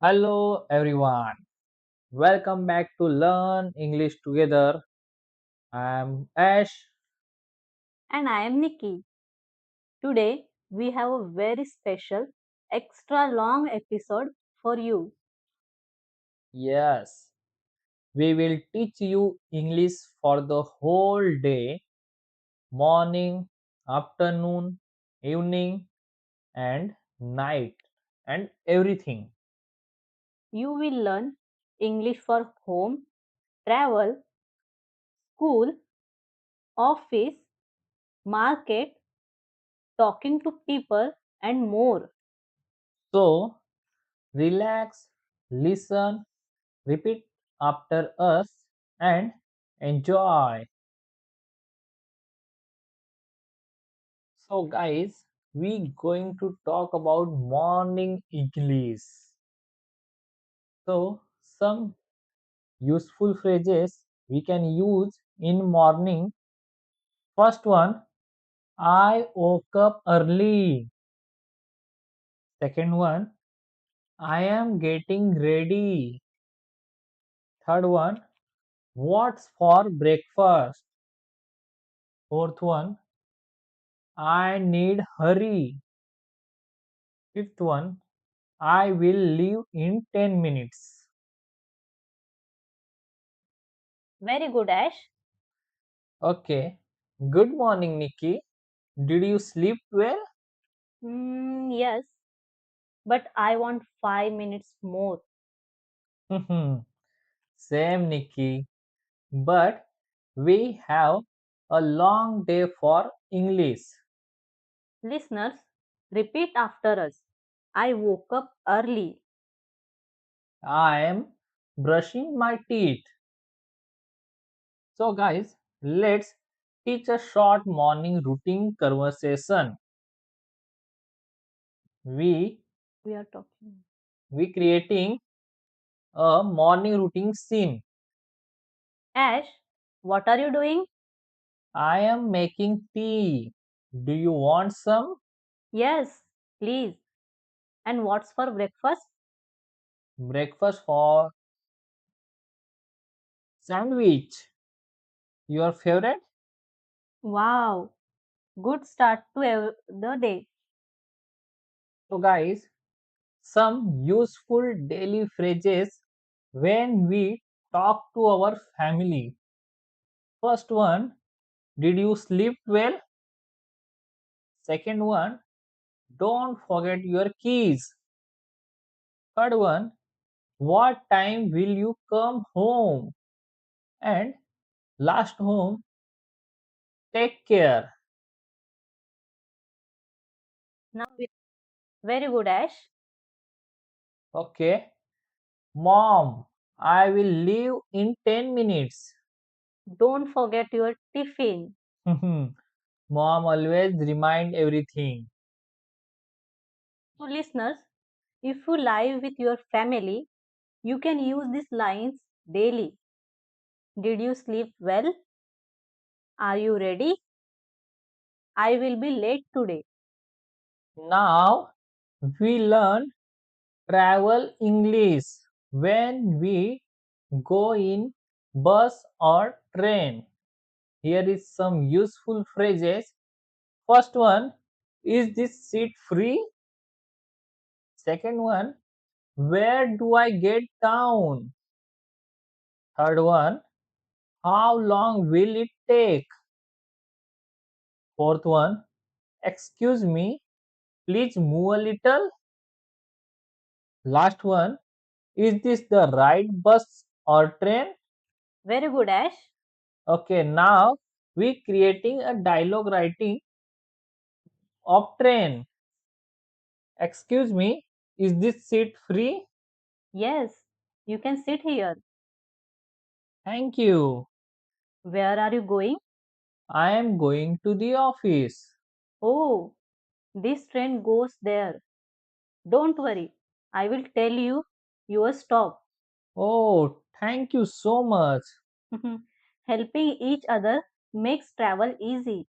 Hello everyone. Welcome back to Learn English Together. I'm Ash. And I am Nikki. Today we have a very special, extra long episode for you. Yes, we will teach you English for the whole day, morning, afternoon, evening, and night, and everything. You will learn English for home, travel, school, office, market, talking to people, and more. So, relax, listen, repeat after us, and enjoy. So guys, we going to talk about morning English. So some useful phrases we can use in morning. First one, I woke up early. Second one, I am getting ready. Third one, what's for breakfast? Fourth one, I need hurry. Fifth one, I will leave in 10 minutes. Very good, Ash. Okay. Good morning, Nikki. Did you sleep well? Yes, but I want 5 minutes more. Same, Nikki. But we have a long day for English. Listeners, repeat after us. I woke up early. I am brushing my teeth. So, guys, let's teach a short morning routine conversation. We We are talking. we creating a morning routine scene. Ash, what are you doing? I am making tea. Do you want some? Yes, please. And what's for breakfast? Breakfast for sandwich. Your favorite? Wow, good start to the day. So, guys, some useful daily phrases when we talk to our family. First one, did you sleep well? Second one, don't forget your keys. Third one, what time will you come home? And last home, take care. Now, very good, Ash. Okay, mom, I will leave in 10 minutes. Don't forget your tiffin. Mom always remind everything. So, listeners, if you live with your family, you can use these lines daily. Did you sleep well? Are you ready? I will be late today. Now we learn travel English when we go in bus or train. Here is some useful phrases. First one, is this seat free? Second one, where do I get down? Third one, how long will it take? Fourth one, excuse me, please move a little. Last one, is this the right bus or train? Very good, Ash. Okay, now we creating a dialogue writing of train. Excuse me, is this seat free? Yes, you can sit here. Thank you. Where are you going? I am going to the office. Oh, this train goes there. Don't worry, I will tell you your stop. Oh, thank you so much. Helping each other makes travel easy.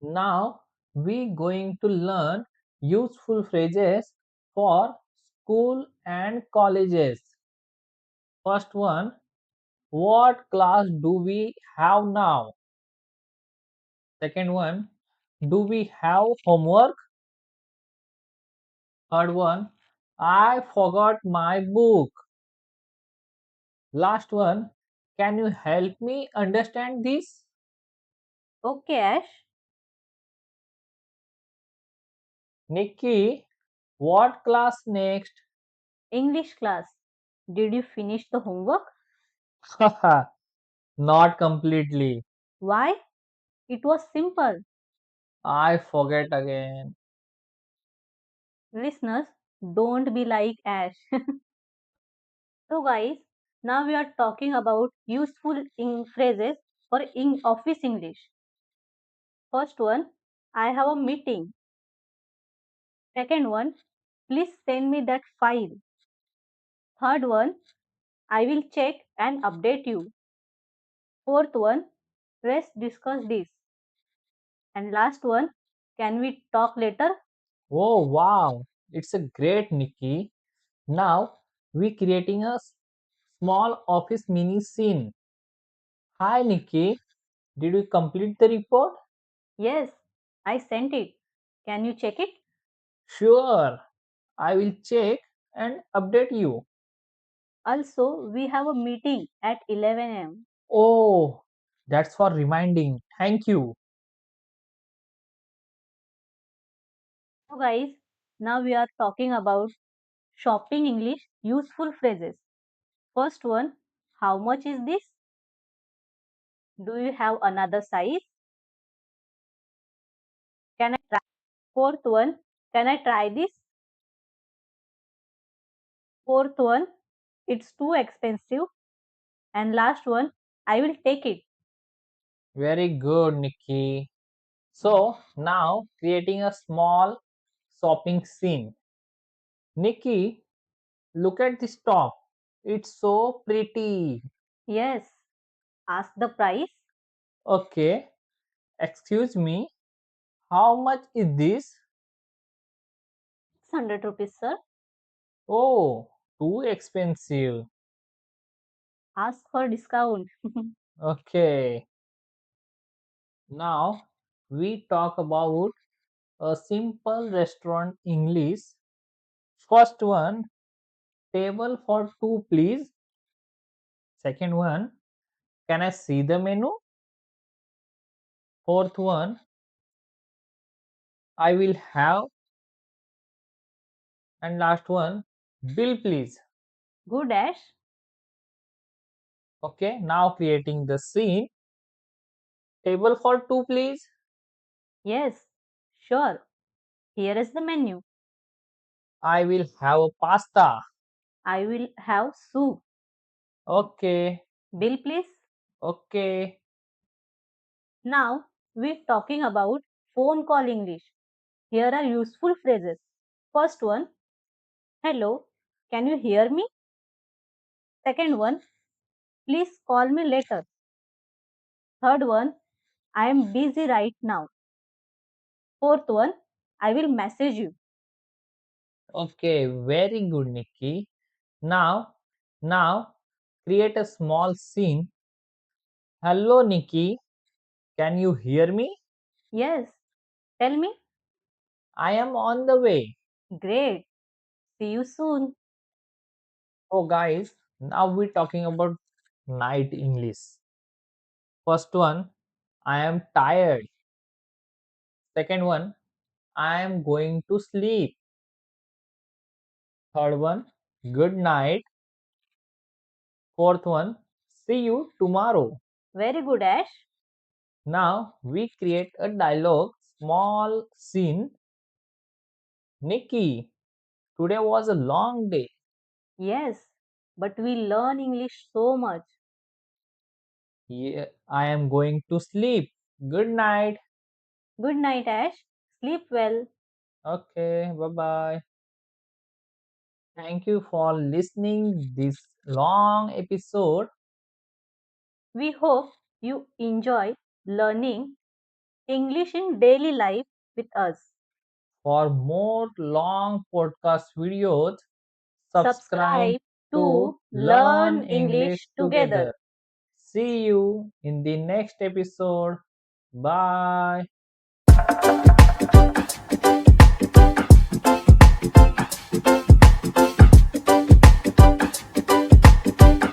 Now we going to learn useful phrases for school and colleges. First one, what class do we have now? Second one, do we have homework? Third one, I forgot my book. Last one, can you help me understand this? Okay, Ash. Nikki, what class next? English class. Did you finish the homework? Haha, not completely. Why? It was simple. I forget again. Listeners, don't be like Ash. So, guys, now we are talking about useful phrases for in office English. First one, I have a meeting. Second one, please send me that file. Third one, I will check and update you. Fourth one, let's discuss this. And last one, can we talk later? Oh wow, it's a great Nikki. Now we creating a small office mini scene. Hi Nikki, did you complete the report? Yes, I sent it. Can you check it? Sure, I will check and update you. Also, we have a meeting at 11 a.m. Oh, that's for reminding. Thank you. So, guys, now we are talking about shopping English useful phrases. First one, how much is this? Do you have another size? Can I try? Fourth one, can I try this? Fourth one, it's too expensive. And last one, I will take it. Very good, Nikki. So now creating a small shopping scene. Nikki, look at this top. It's so pretty. Yes, ask the price. Okay, excuse me. How much is this? It's 100 rupees, sir. Oh, too expensive. Ask for discount. Okay, now we talk about a simple restaurant English. First one, table for two, please. Second one, can I see the menu? Fourth one, I will have. And last one, bill, please. Good, Ash. Okay, now creating the scene. Table for two, please. Yes, sure. Here is the menu. I will have a pasta. I will have soup. Okay, Bill, please. okay. Now we're talking about phone call English. Here are useful phrases. First one, hello, can you hear me? Second one, please call me later. Third one, I am busy right now. Fourth one, I will message you. Okay, very good, Nikki. Now, now create a small scene. Hello, Nikki. Can you hear me? Yes, tell me. I am on the way. Great. See you soon. Oh, guys, now we're talking about night English. First one, I am tired. Second one, I am going to sleep. Third one, good night. Fourth one, see you tomorrow. Very good, Ash. Now we create a dialogue, small scene. Nikki, today was a long day. Yes, but we learn English so much. Yeah, I am going to sleep. Good night. Good night, Ash. Sleep well. Okay, bye bye. Thank you for listening this long episode. We hope you enjoy learning English in daily life with us. For more long podcast videos, subscribe Subscribe to to Learn Learn English English together. Together. See you in the next episode. Bye.